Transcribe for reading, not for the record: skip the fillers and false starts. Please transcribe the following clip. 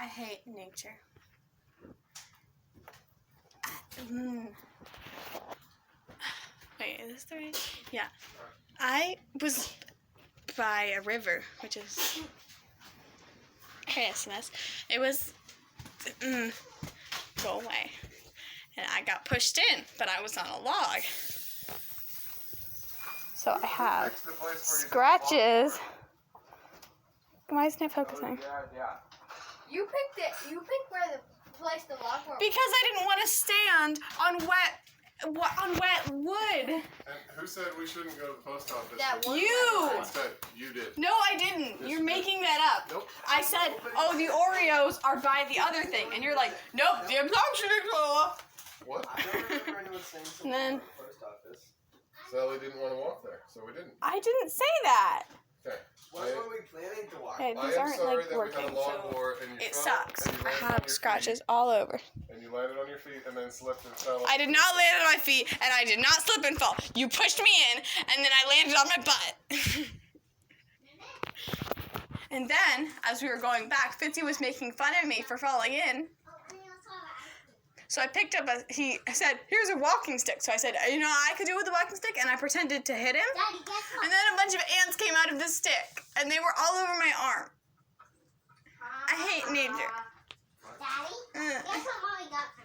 I hate nature. Wait, is this the right? Yeah. I was by a river, which is Christmas. It was go away. And I got pushed in, but I was on a log. So I have scratches. Why isn't it focusing? Yeah. You picked it. You picked where the place the log was. Because I didn't want to stand on wet wood. And who said we shouldn't go to the post office? You! Instead, you did. No, I didn't. Yes, You're you making that up. Nope. I said, oh, the Oreos are by the other thing. And you're like, nope, the obstruction is off. What? I don't remember anyone saying something And then- about the post office. Sally didn't want to walk there, so we didn't. I didn't say that. Okay. Why were we planning to walk? Okay, I these am aren't sorry like that working, we had a log so war and you it fell sucks. and you I landed on have your scratches feet, all over. and you landed on your feet and then slipped and fell. I did not land on my feet, and I did not slip and fall. You pushed me in, and then I landed on my butt. And then, as we were going back, Fitzy was making fun of me for falling in. So I picked up he said, here's a walking stick. So I said, you know what I could do with a walking stick? And I pretended to hit him. Daddy, guess what? And then a bunch of ants came out of the stick, and they were all over my arm. I hate nature. Daddy, guess what Mommy got for